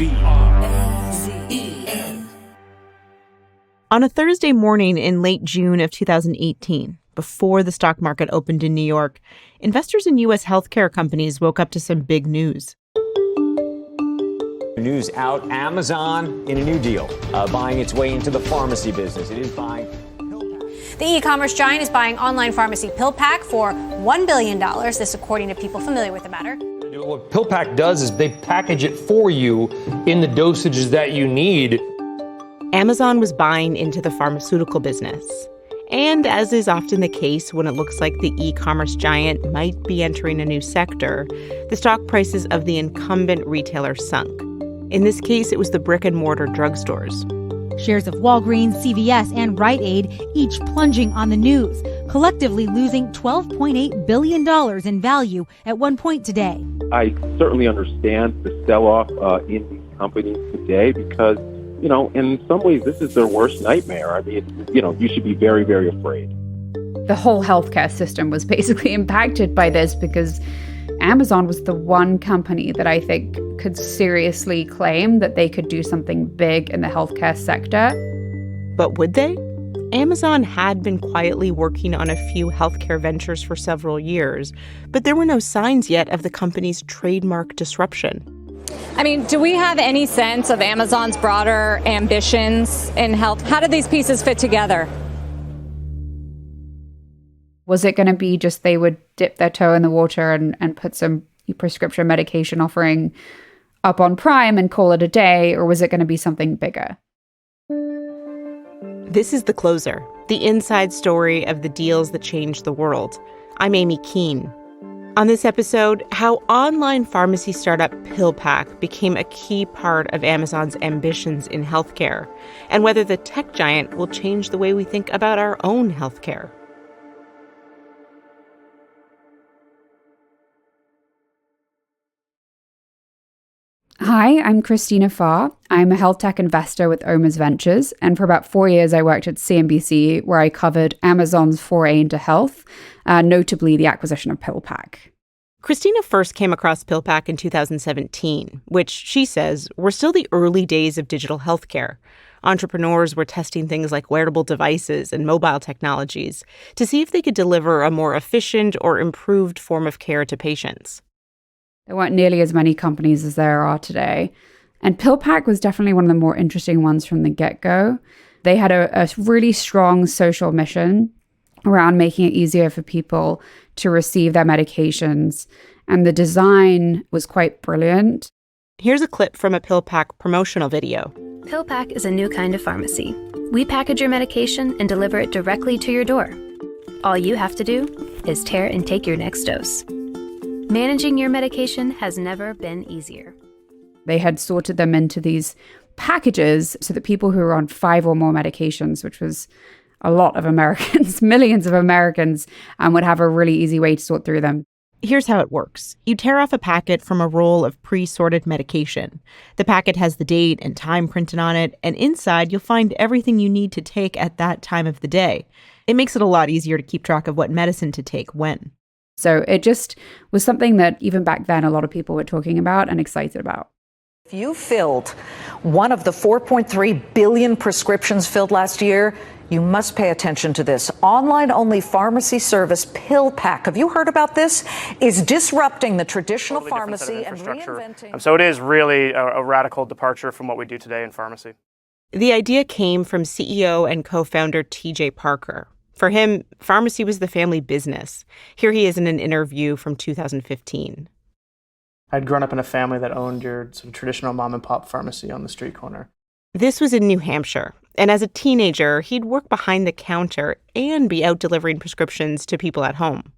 BRZEN. On a Thursday morning in late June of 2018, before the stock market opened in New York, investors in U.S. healthcare companies woke up to some big news. News out, Amazon in a new deal, buying its way into the pharmacy business. It is buying PillPack. The e-commerce giant is buying online pharmacy PillPack for $1 billion. This according to people familiar with the matter. What PillPack does is they package it for you in the dosages that you need. Amazon was buying into the pharmaceutical business. And as is often the case when it looks like the e-commerce giant might be entering a new sector, the stock prices of the incumbent retailer sunk. In this case, it was the brick-and-mortar drugstores. Shares of Walgreens, CVS, and Rite Aid each plunging on the news, collectively losing $12.8 billion in value at one point today. I certainly understand the sell-off in these companies today because, in some ways, this is their worst nightmare. I mean, you should be very, very afraid. The whole healthcare system was basically impacted by this because Amazon was the one company that I think could seriously claim that they could do something big in the healthcare sector. But would they? Amazon had been quietly working on a few healthcare ventures for several years, but there were no signs yet of the company's trademark disruption. I mean, do we have any sense of Amazon's broader ambitions in health? How do these pieces fit together? Was it going to be just they would dip their toe in the water and put some prescription medication offering up on Prime and call it a day, or was it going to be something bigger? This is The Closer, the inside story of the deals that changed the world. I'm Aimee Keane. On this episode, how online pharmacy startup PillPack became a key part of Amazon's ambitions in healthcare, and whether the tech giant will change the way we think about our own healthcare. Hi, I'm Christina Farr. I'm a health tech investor with Omer's Ventures, and for about 4 years I worked at CNBC, where I covered Amazon's foray into health, notably the acquisition of PillPack. Christina first came across PillPack in 2017, which she says were still the early days of digital healthcare. Entrepreneurs were testing things like wearable devices and mobile technologies to see if they could deliver a more efficient or improved form of care to patients. There weren't nearly as many companies as there are today. And PillPack was definitely one of the more interesting ones from the get-go. They had a really strong social mission around making it easier for people to receive their medications. And the design was quite brilliant. Here's a clip from a PillPack promotional video. PillPack is a new kind of pharmacy. We package your medication and deliver it directly to your door. All you have to do is tear and take your next dose. Managing your medication has never been easier. They had sorted them into these packages so that people who were on 5 or more medications, which was a lot of Americans, millions of Americans, would have a really easy way to sort through them. Here's how it works. You tear off a packet from a roll of pre-sorted medication. The packet has the date and time printed on it, and inside you'll find everything you need to take at that time of the day. It makes it a lot easier to keep track of what medicine to take when. So it just was something that even back then a lot of people were talking about and excited about. If you filled one of the 4.3 billion prescriptions filled last year, you must pay attention to this. Online-only pharmacy service PillPack, have you heard about this? Is disrupting the traditional pharmacy and reinventing. So it is really a radical departure from what we do today in pharmacy. The idea came from CEO and co-founder TJ Parker. For him, pharmacy was the family business. Here he is in an interview from 2015. I'd grown up in a family that owned your sort of traditional mom and pop pharmacy on the street corner. This was in New Hampshire. And as a teenager, he'd work behind the counter and be out delivering prescriptions to people at home.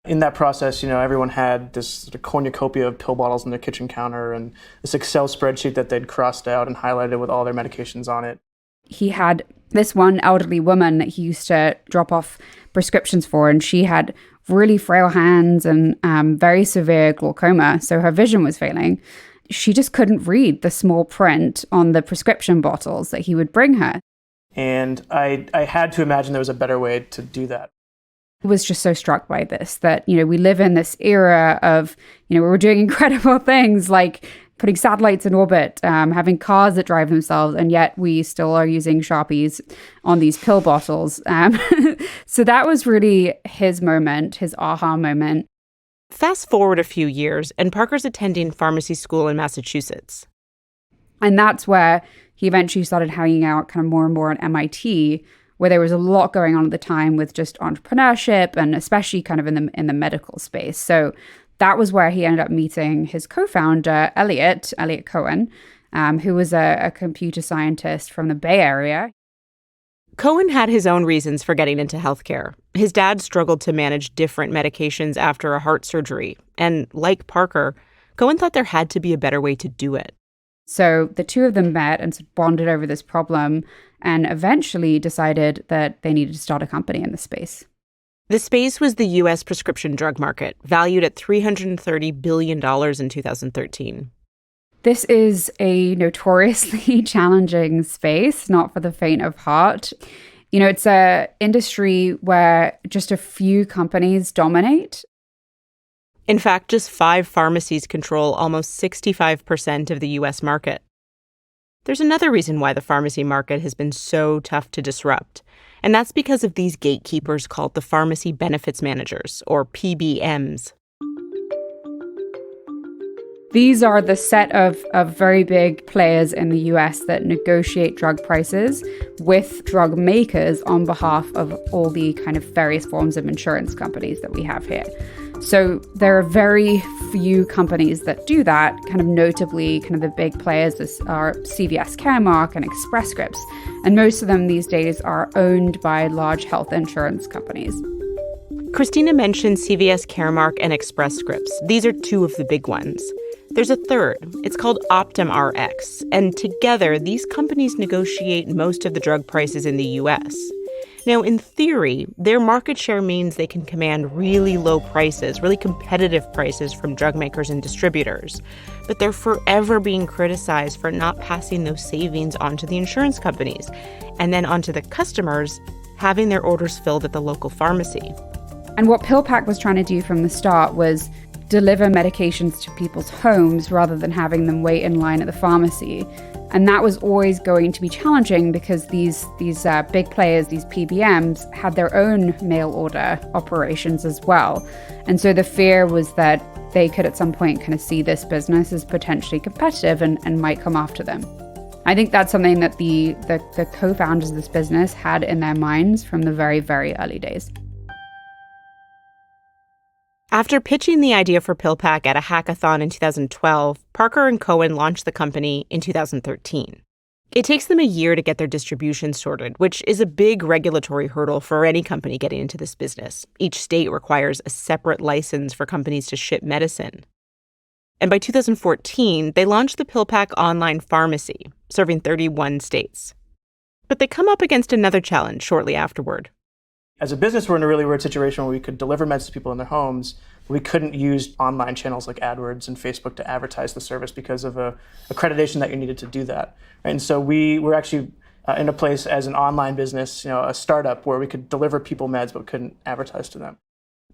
In that process, everyone had this sort of cornucopia of pill bottles on their kitchen counter and this Excel spreadsheet that they'd crossed out and highlighted with all their medications on it. He had this one elderly woman that he used to drop off prescriptions for, and she had really frail hands and very severe glaucoma, so her vision was failing. She just couldn't read the small print on the prescription bottles that he would bring her. And I had to imagine there was a better way to do that. I was just so struck by this, that, we live in this era of, we're doing incredible things like putting satellites in orbit, having cars that drive themselves, and yet we still are using Sharpies on these pill bottles. So that was really his moment, his aha moment. Fast forward a few years, and Parker's attending pharmacy school in Massachusetts. And that's where he eventually started hanging out kind of more and more at MIT, where there was a lot going on at the time with just entrepreneurship and especially kind of in the medical space. So that was where he ended up meeting his co-founder, Elliot Cohen, who was a computer scientist from the Bay Area. Cohen had his own reasons for getting into healthcare. His dad struggled to manage different medications after a heart surgery. And like Parker, Cohen thought there had to be a better way to do it. So the two of them met and bonded over this problem and eventually decided that they needed to start a company in this space. The space was the U.S. prescription drug market, valued at $330 billion in 2013. This is a notoriously challenging space, not for the faint of heart. You know, it's an industry where just a few companies dominate. In fact, just 5 pharmacies control almost 65% of the U.S. market. There's another reason why the pharmacy market has been so tough to disrupt, and that's because of these gatekeepers called the pharmacy benefits managers, or PBMs. These are the set of very big players in the US that negotiate drug prices with drug makers on behalf of all the kind of various forms of insurance companies that we have here. So there are very few companies that do that. Kind of notably, kind of the big players are CVS Caremark and Express Scripts. And most of them these days are owned by large health insurance companies. Christina mentioned CVS Caremark and Express Scripts. These are 2 of the big ones. There's a third. It's called Optum Rx. And together, these companies negotiate most of the drug prices in the U.S. Now, in theory, their market share means they can command really low prices, really competitive prices from drug makers and distributors. But they're forever being criticized for not passing those savings onto the insurance companies and then onto the customers having their orders filled at the local pharmacy. And what PillPack was trying to do from the start was deliver medications to people's homes rather than having them wait in line at the pharmacy. And that was always going to be challenging because these big players, these PBMs, had their own mail order operations as well. And so the fear was that they could at some point kind of see this business as potentially competitive and might come after them. I think that's something that the co-founders of this business had in their minds from the very, very early days. After pitching the idea for PillPack at a hackathon in 2012, Parker and Cohen launched the company in 2013. It takes them a year to get their distribution sorted, which is a big regulatory hurdle for any company getting into this business. Each state requires a separate license for companies to ship medicine. And by 2014, they launched the PillPack online pharmacy, serving 31 states. But they come up against another challenge shortly afterward. As a business, we're in a really weird situation where we could deliver meds to people in their homes, but we couldn't use online channels like AdWords and Facebook to advertise the service because of a accreditation that you needed to do that. And so we were actually in a place as an online business, a startup where we could deliver people meds but couldn't advertise to them.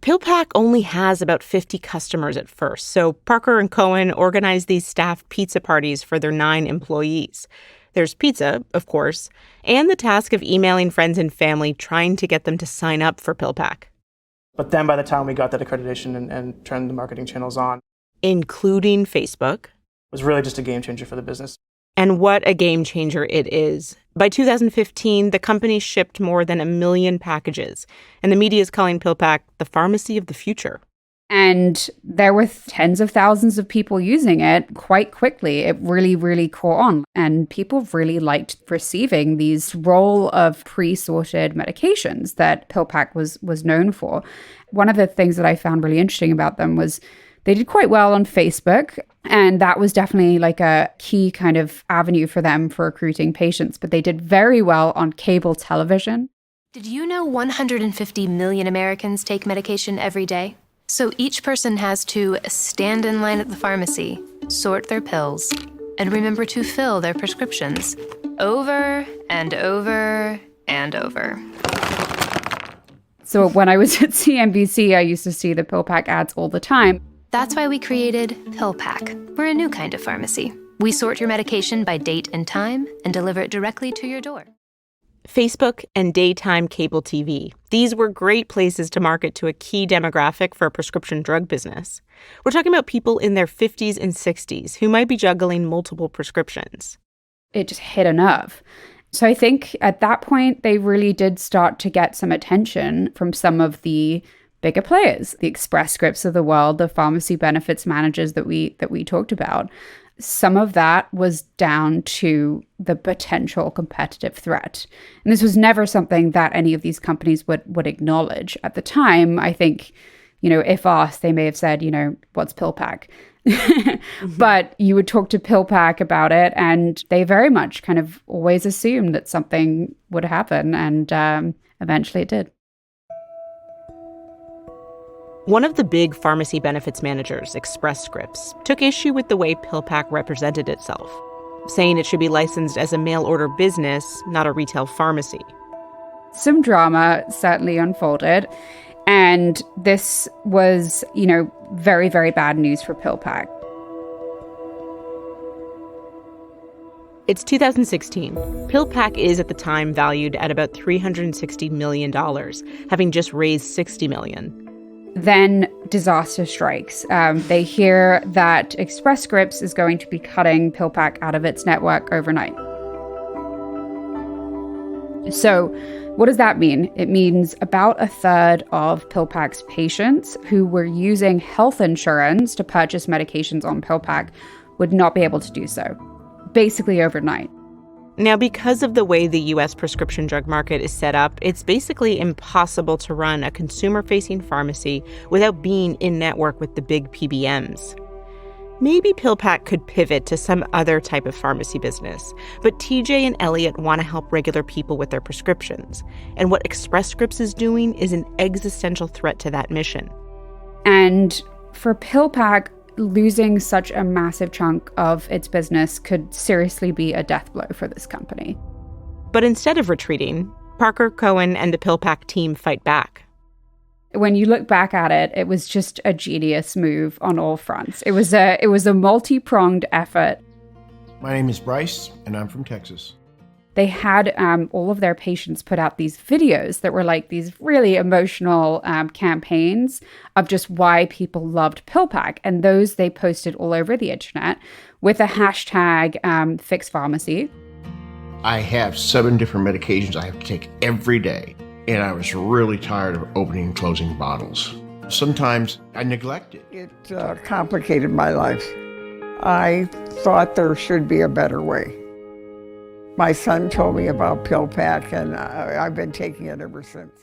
PillPack only has about 50 customers at first, so Parker and Cohen organized these staff pizza parties for their 9 employees. There's pizza, of course, and the task of emailing friends and family trying to get them to sign up for PillPack. But then by the time we got that accreditation and turned the marketing channels on, including Facebook, it was really just a game changer for the business. And what a game changer it is. By 2015, the company shipped more than 1 million packages, and the media is calling PillPack the pharmacy of the future. And there were tens of thousands of people using it quite quickly. It really, really caught on. And people really liked receiving these roll of pre-sorted medications that PillPack was known for. One of the things that I found really interesting about them was they did quite well on Facebook. And that was definitely like a key kind of avenue for them for recruiting patients. But they did very well on cable television. Did you know 150 million Americans take medication every day? So each person has to stand in line at the pharmacy, sort their pills, and remember to fill their prescriptions over and over and over. So when I was at CNBC, I used to see the PillPack ads all the time. That's why we created PillPack. We're a new kind of pharmacy. We sort your medication by date and time and deliver it directly to your door. Facebook and daytime cable TV. These were great places to market to a key demographic for a prescription drug business. We're talking about people in their 50s and 60s who might be juggling multiple prescriptions. It just hit a nerve. So I think at that point, they really did start to get some attention from some of the bigger players, the Express Scripts of the world, the pharmacy benefits managers that we talked about. Some of that was down to the potential competitive threat. And this was never something that any of these companies would acknowledge. At the time, I think, if asked, they may have said, what's PillPack? But you would talk to PillPack about it, and they very much kind of always assumed that something would happen, and eventually it did. One of the big pharmacy benefits managers, Express Scripts, took issue with the way PillPack represented itself, saying it should be licensed as a mail-order business, not a retail pharmacy. Some drama certainly unfolded, and this was, very, very bad news for PillPack. It's 2016. PillPack is at the time valued at about $360 million, having just raised $60 million. Then disaster strikes. They hear that Express Scripts is going to be cutting PillPack out of its network overnight. So what does that mean? It means about a third of PillPack's patients who were using health insurance to purchase medications on PillPack would not be able to do so, basically overnight. Now, because of the way the U.S. prescription drug market is set up, it's basically impossible to run a consumer-facing pharmacy without being in-network with the big PBMs. Maybe PillPack could pivot to some other type of pharmacy business, but TJ and Elliot want to help regular people with their prescriptions. And what Express Scripts is doing is an existential threat to that mission. And for PillPack, losing such a massive chunk of its business could seriously be a death blow for this company. But instead of retreating, Parker, Cohen, and the PillPack team fight back. When you look back at it, it was just a genius move on all fronts. It was a multi-pronged effort. My name is Bryce, and I'm from Texas. They had all of their patients put out these videos that were like these really emotional campaigns of just why people loved PillPack. And those they posted all over the internet with a hashtag Fix Pharmacy. I have 7 different medications I have to take every day. And I was really tired of opening and closing bottles. Sometimes I neglect it. It complicated my life. I thought there should be a better way. My son told me about PillPack, and I've been taking it ever since.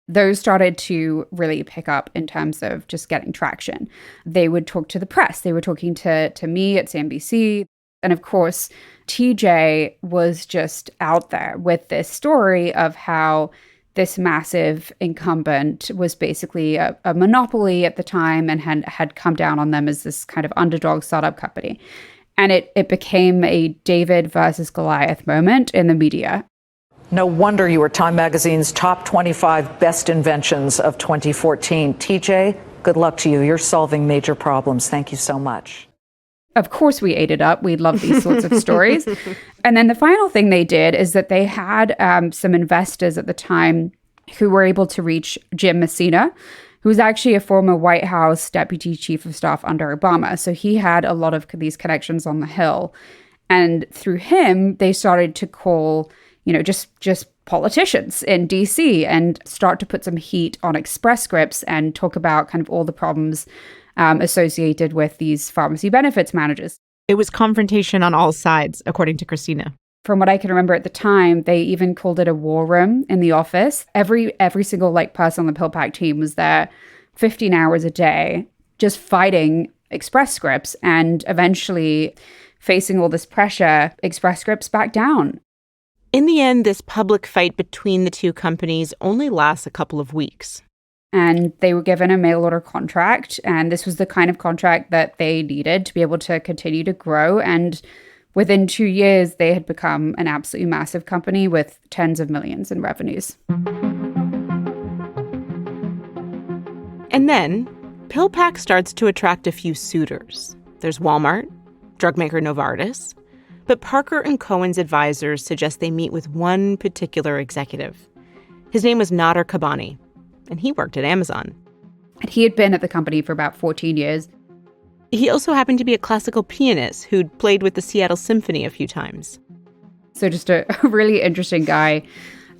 Those started to really pick up in terms of just getting traction. They would talk to the press. They were talking to me at CNBC. And of course, TJ was just out there with this story of how this massive incumbent was basically a monopoly at the time and had come down on them as this kind of underdog startup company. And it became a David versus Goliath moment in the media. No wonder you were Time Magazine's top 25 best inventions of 2014. TJ, good luck to you. You're solving major problems. Thank you so much. Of course we ate it up. We love these sorts of stories. And then the final thing they did is that they had some investors at the time who were able to reach Jim Messina, who was actually a former White House deputy chief of staff under Obama. So he had a lot of these connections on the Hill. And through him, they started to call, just politicians in DC and start to put some heat on Express Scripts and talk about kind of all the problems associated with these pharmacy benefits managers. It was confrontation on all sides, according to Christina. From what I can remember at the time, they even called it a war room in the office. Every single person on the PillPack team was there 15 hours a day, just fighting Express Scripts, and eventually facing all this pressure, Express Scripts backed down. In the end, this public fight between the two companies only lasts a couple of weeks. And they were given a mail order contract, and this was the kind of contract that they needed to be able to continue to grow. And within 2 years, they had become an absolutely massive company with tens of millions in revenues. And then, PillPack starts to attract a few suitors. There's Walmart, drug maker Novartis, but Parker and Cohen's advisors suggest they meet with one particular executive. His name was Nader Kabani, and he worked at Amazon. And he had been at the company for about 14 years. He also happened to be a classical pianist who'd played with the Seattle Symphony a few times. So just a really interesting guy.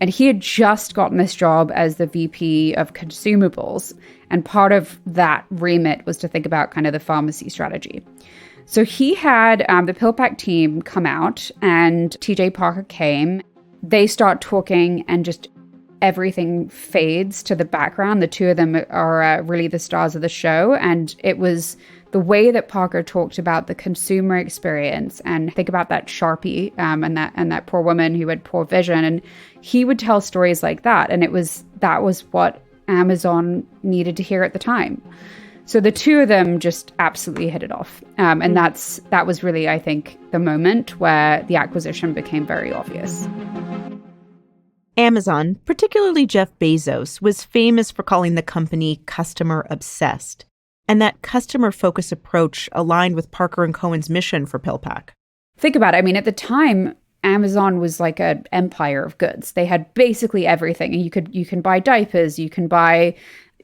And he had just gotten this job as the VP of consumables. And part of that remit was to think about kind of the pharmacy strategy. So he had the PillPack team come out, and TJ Parker came. They start talking, and just everything fades to the background. The two of them are really the stars of the show. And it was the way that Parker talked about the consumer experience, and think about that Sharpie and that poor woman who had poor vision. And he would tell stories like that. And that was what Amazon needed to hear at the time. So the two of them just absolutely hit it off. And that was really, I think, the moment where the acquisition became very obvious. Amazon, particularly Jeff Bezos, was famous for calling the company customer obsessed. And that customer-focused approach aligned with Parker and Cohen's mission for PillPack. Think about it. I mean, at the time, Amazon was like an empire of goods. They had basically everything. And you can buy diapers, you can buy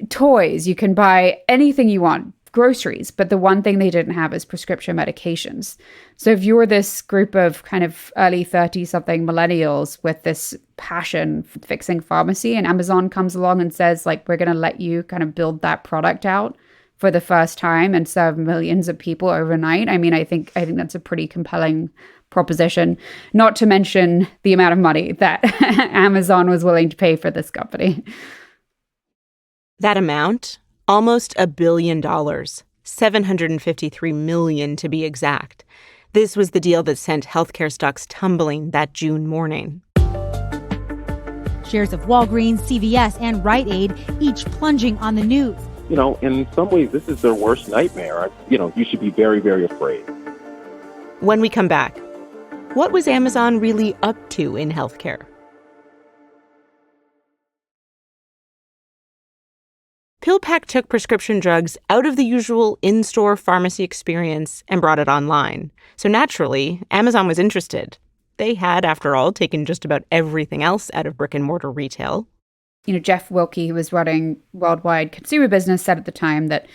toys, you can buy anything you want, groceries. But the one thing they didn't have is prescription medications. So if you're this group of kind of early 30-something millennials with this passion for fixing pharmacy, and Amazon comes along and says, like, we're going to let you kind of build that product out for the first time and serve millions of people overnight. I mean, I think that's a pretty compelling proposition, not to mention the amount of money that Amazon was willing to pay for this company. That amount, almost $1 billion, $753 million to be exact. This was the deal that sent healthcare stocks tumbling that June morning. Shares of Walgreens, CVS, and Rite Aid each plunging on the news. You know, in some ways, this is their worst nightmare. You know, you should be very, very afraid. When we come back, what was Amazon really up to in healthcare? PillPack took prescription drugs out of the usual in-store pharmacy experience and brought it online. So naturally, Amazon was interested. They had, after all, taken just about everything else out of brick-and-mortar retail. You know, Jeff Wilke, who was running worldwide consumer business, said at the time that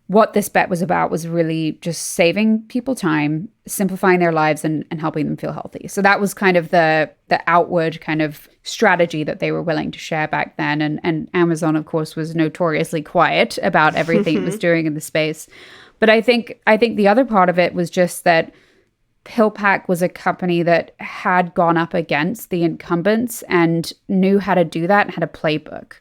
what this bet was about was really just saving people time, simplifying their lives, and helping them feel healthy. So that was kind of the outward kind of strategy that they were willing to share back then. And Amazon, of course, was notoriously quiet about everything it was doing in the space. But I think the other part of it was just that PillPack was a company that had gone up against the incumbents and knew how to do that and had a playbook.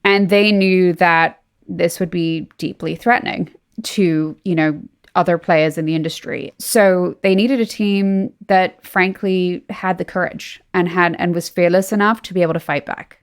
And they knew that this would be deeply threatening to, you know, other players in the industry. So they needed a team that frankly had the courage and was fearless enough to be able to fight back.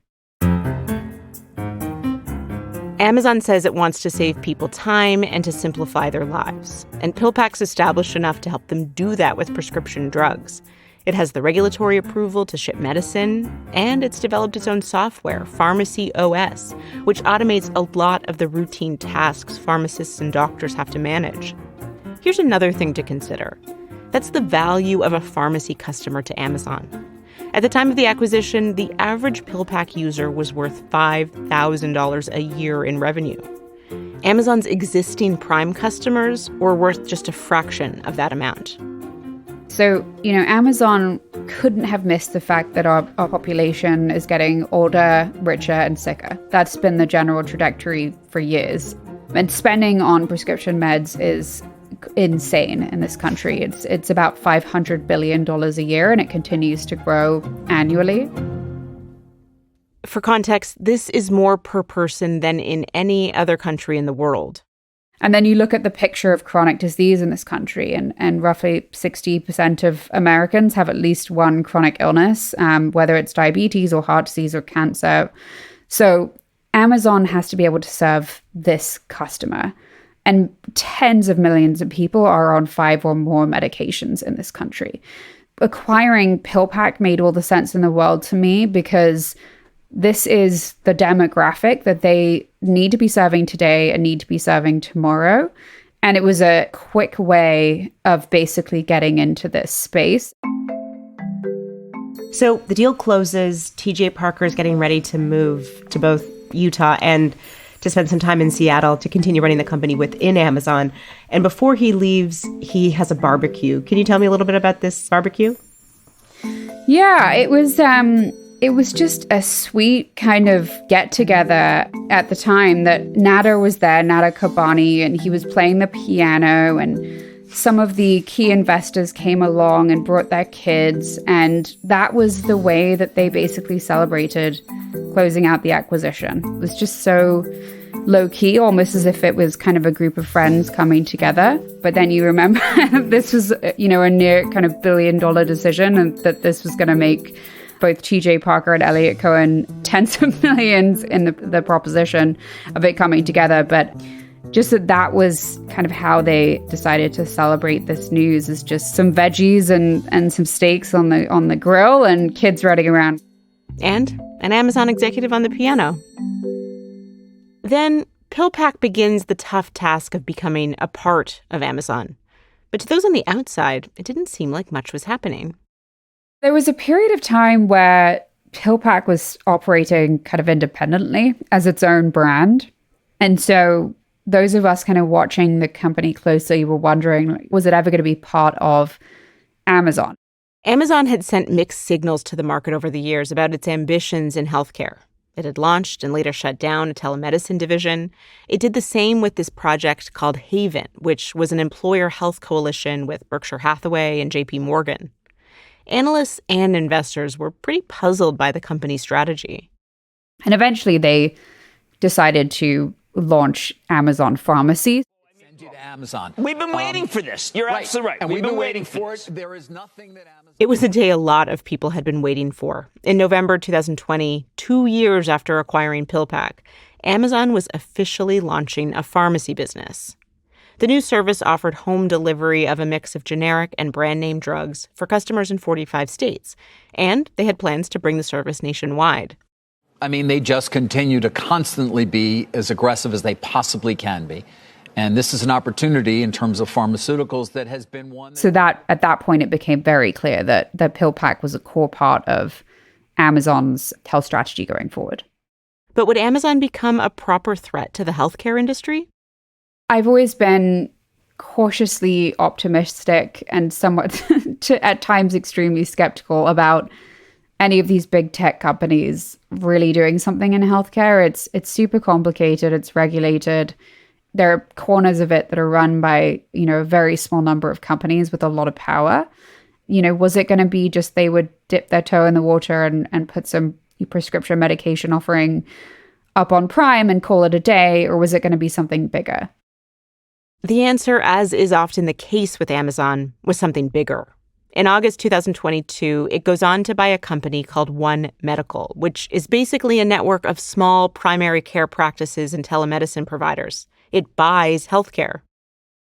Amazon says it wants to save people time and to simplify their lives. And PillPack's established enough to help them do that with prescription drugs. It has the regulatory approval to ship medicine, and it's developed its own software, Pharmacy OS, which automates a lot of the routine tasks pharmacists and doctors have to manage. Here's another thing to consider. That's the value of a pharmacy customer to Amazon. At the time of the acquisition, the average PillPack user was worth $5,000 a year in revenue. Amazon's existing Prime customers were worth just a fraction of that amount. So, you know, Amazon couldn't have missed the fact that our population is getting older, richer, and sicker. That's been the general trajectory for years. And spending on prescription meds is insane in this country. It's about $500 billion a year, and it continues to grow annually. For context, this is more per person than in any other country in the world. And then you look at the picture of chronic disease in this country, and roughly 60% of Americans have at least one chronic illness, whether it's diabetes or heart disease or cancer. So Amazon has to be able to serve this customer. And tens of millions of people are on 5 or more medications in this country. Acquiring PillPack made all the sense in the world to me, because this is the demographic that they need to be serving today and need to be serving tomorrow. And it was a quick way of basically getting into this space. So the deal closes. TJ Parker is getting ready to move to both Utah and to spend some time in Seattle to continue running the company within Amazon. And before he leaves, he has a barbecue. Can you tell me a little bit about this barbecue? Yeah, it was just a sweet kind of get together at the time that Nader was there, Nader Kobani, and he was playing the piano, and some of the key investors came along and brought their kids, and that was the way that they basically celebrated closing out the acquisition. It was just so low-key, almost as if it was kind of a group of friends coming together. But then you remember this was, a near kind of $1 billion decision, and that this was going to make both TJ Parker and Elliot Cohen tens of millions in the proposition of it coming together. But just that was kind of how they decided to celebrate this news, is just some veggies and some steaks on the grill and kids running around. And an Amazon executive on the piano. Then PillPack begins the tough task of becoming a part of Amazon. But to those on the outside, it didn't seem like much was happening. There was a period of time where PillPack was operating kind of independently as its own brand. And so those of us kind of watching the company closely were wondering, was it ever going to be part of Amazon? Amazon had sent mixed signals to the market over the years about its ambitions in healthcare. It had launched and later shut down a telemedicine division. It did the same with this project called Haven, which was an employer health coalition with Berkshire Hathaway and JP Morgan. Analysts and investors were pretty puzzled by the company's strategy. And eventually they decided to launch Amazon Pharmacy. Send you to Amazon. We've been waiting for this. You're absolutely right. And we've been waiting for this. it. There is nothing that Amazon... It was a day a lot of people had been waiting for. In November 2020, 2 years after acquiring PillPack, Amazon was officially launching a pharmacy business. The new service offered home delivery of a mix of generic and brand name drugs for customers in 45 states, and they had plans to bring the service nationwide. I mean, they just continue to constantly be as aggressive as they possibly can be. And this is an opportunity in terms of pharmaceuticals that has been one. So that at that point, it became very clear that PillPack was a core part of Amazon's health strategy going forward. But would Amazon become a proper threat to the healthcare industry? I've always been cautiously optimistic and somewhat, at times, extremely skeptical about any of these big tech companies really doing something in healthcare. It's super complicated. It's regulated. There are corners of it that are run by, a very small number of companies with a lot of power. Was it going to be just they would dip their toe in the water and put some prescription medication offering up on Prime and call it a day, or was it going to be something bigger? The answer, as is often the case with Amazon, was something bigger. In August 2022, it goes on to buy a company called One Medical, which is basically a network of small primary care practices and telemedicine providers. It buys healthcare.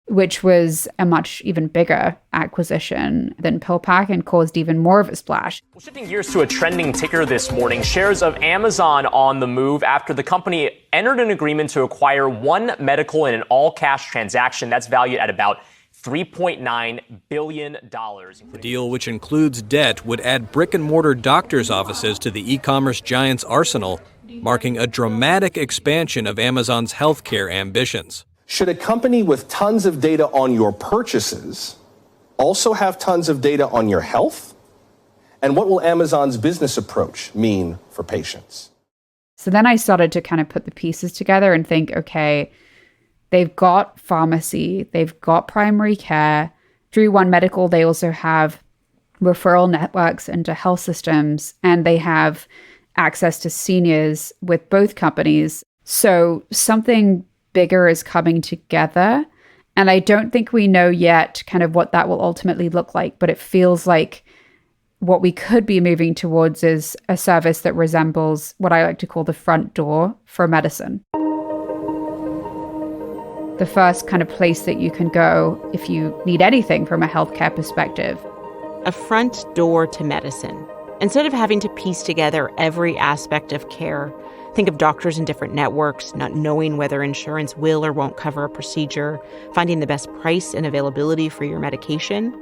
Which was a much even bigger acquisition than PillPack and caused even more of a splash. Well, shifting gears to a trending ticker this morning, shares of Amazon on the move after the company entered an agreement to acquire One Medical in an all-cash transaction that's valued at about $3.9 billion. The deal, which includes debt, would add brick-and-mortar doctors' offices to the e-commerce giant's arsenal, marking a dramatic expansion of Amazon's healthcare ambitions. Should a company with tons of data on your purchases also have tons of data on your health? And what will Amazon's business approach mean for patients? So then I started to kind of put the pieces together and think, okay, they've got pharmacy, they've got primary care. Through One Medical, they also have referral networks into health systems, and they have access to seniors with both companies. So something bigger is coming together. And I don't think we know yet kind of what that will ultimately look like, but it feels like what we could be moving towards is a service that resembles what I like to call the front door for medicine. The first kind of place that you can go if you need anything from a healthcare perspective. A front door to medicine. Instead of having to piece together every aspect of care, Think of doctors in different networks, not knowing whether insurance will or won't cover a procedure, finding the best price and availability for your medication.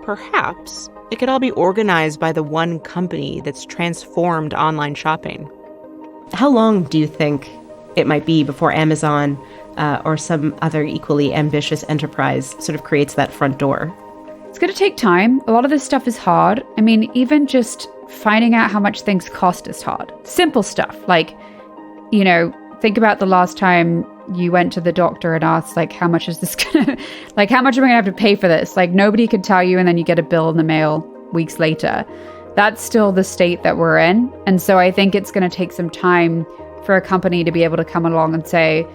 Perhaps it could all be organized by the one company that's transformed online shopping. How long do you think it might be before Amazon or some other equally ambitious enterprise sort of creates that front door? It's going to take time. A lot of this stuff is hard. I mean, even just finding out how much things cost is hard. Simple stuff like, you know, think about the last time you went to the doctor and asked, like, how much is this gonna, like, how much am I gonna have to pay for this? Like, nobody could tell you, and then you get a bill in the mail weeks later. That's still the state that we're in. And so I think it's going to take some time for a company to be able to come along and say,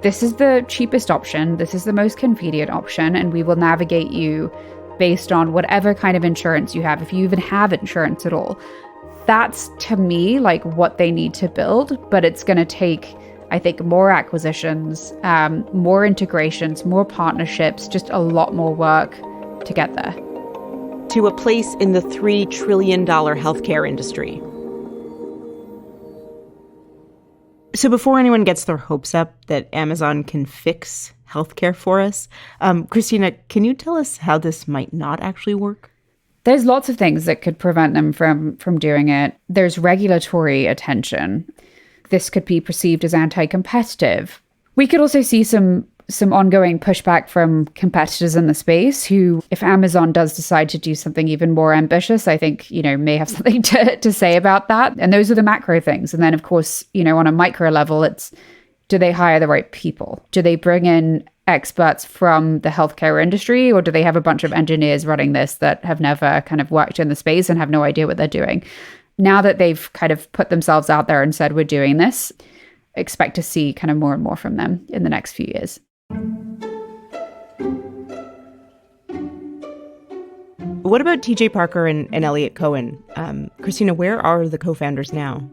this is the cheapest option, this is the most convenient option, and we will navigate you based on whatever kind of insurance you have, if you even have insurance at all. That's, to me, like what they need to build, but it's going to take, I think, more acquisitions, more integrations, more partnerships, just a lot more work to get there. To a place in the $3 trillion healthcare industry. So before anyone gets their hopes up that Amazon can fix healthcare for us, Christina, can you tell us how this might not actually work? There's lots of things that could prevent them from doing it. There's regulatory attention. This could be perceived as anti-competitive. We could also see some ongoing pushback from competitors in the space who, if Amazon does decide to do something even more ambitious, I think, you know, may have something to say about that. And those are the macro things. And then, of course, you know, on a micro level, it's, do they hire the right people? Do they bring in experts from the healthcare industry, or do they have a bunch of engineers running this that have never kind of worked in the space and have no idea what they're doing? Now that they've kind of put themselves out there and said, we're doing this, expect to see kind of more and more from them in the next few years. What about TJ Parker and Elliot Cohen? Christina, where are the co-founders now?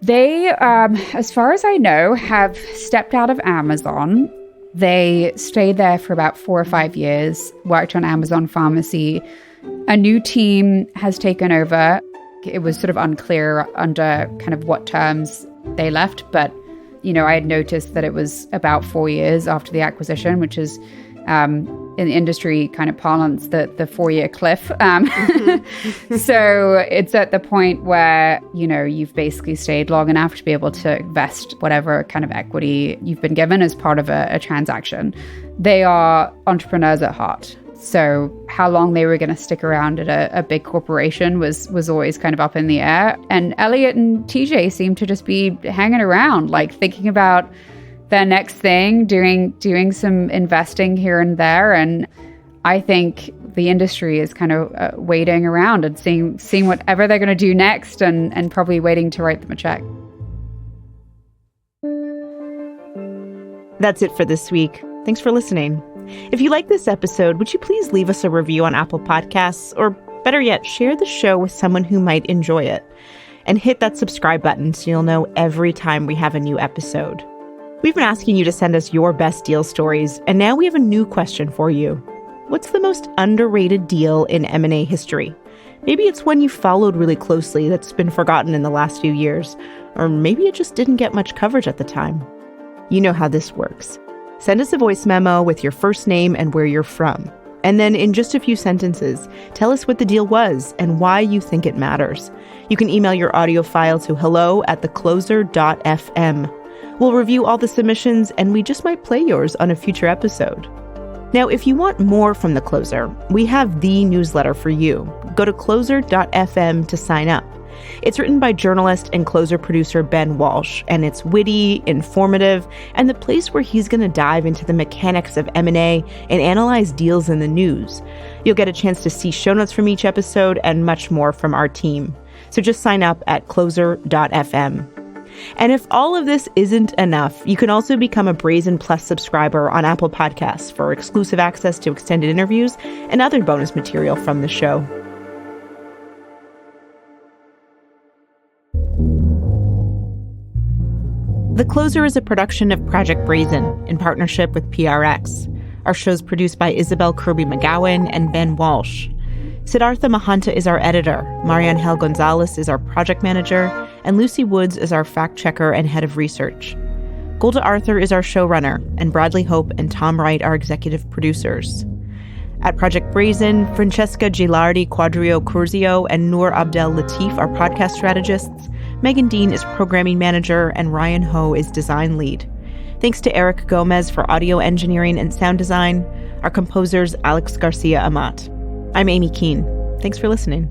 They, as far as I know, have stepped out of Amazon. They stayed there for about 4 or 5 years, worked on Amazon Pharmacy. A new team has taken over. It was sort of unclear under kind of what terms they left, but, you know, I had noticed that it was about 4 years after the acquisition, which is, in the industry kind of parlance, the 4-year cliff. So it's at the point where, you know, you've basically stayed long enough to be able to invest whatever kind of equity you've been given as part of a transaction. They are entrepreneurs at heart. So how long they were going to stick around at a big corporation was always kind of up in the air. And Elliot and TJ seem to just be hanging around, like thinking about their next thing, doing some investing here and there. And I think the industry is kind of waiting around and seeing whatever they're going to do next, and probably waiting to write them a check. That's it for this week. Thanks for listening. If you like this episode, would you please leave us a review on Apple Podcasts, or better yet, share the show with someone who might enjoy it. And hit that subscribe button so you'll know every time we have a new episode. We've been asking you to send us your best deal stories, and now we have a new question for you. What's the most underrated deal in M&A history? Maybe it's one you followed really closely that's been forgotten in the last few years, or maybe it just didn't get much coverage at the time. You know how this works. Send us a voice memo with your first name and where you're from. And then in just a few sentences, tell us what the deal was and why you think it matters. You can email your audio file to hello@thecloser.fm. We'll review all the submissions, and we just might play yours on a future episode. Now, if you want more from The Closer, we have the newsletter for you. Go to closer.fm to sign up. It's written by journalist and Closer producer Ben Walsh, and it's witty, informative, and the place where he's going to dive into the mechanics of M&A and analyze deals in the news. You'll get a chance to see show notes from each episode and much more from our team. So just sign up at closer.fm. And if all of this isn't enough, you can also become a Brazen Plus subscriber on Apple Podcasts for exclusive access to extended interviews and other bonus material from the show. The Closer is a production of Project Brazen in partnership with PRX. Our show's produced by Isabel Kirby-McGowan and Ben Walsh. Siddhartha Mahanta is our editor. Mariangel Gonzalez is our project manager. and Lucy Woods is our fact-checker and head of research. Golda Arthur is our showrunner, and Bradley Hope and Tom Wright are executive producers. At Project Brazen, Francesca Gilardi Quadrio Curzio and Noor Abdel Latif are podcast strategists. Megan Dean is programming manager, and Ryan Ho is design lead. Thanks to Eric Gomez for audio engineering and sound design. Our composers, Alex Garcia Amat. I'm Aimee Keane. Thanks for listening.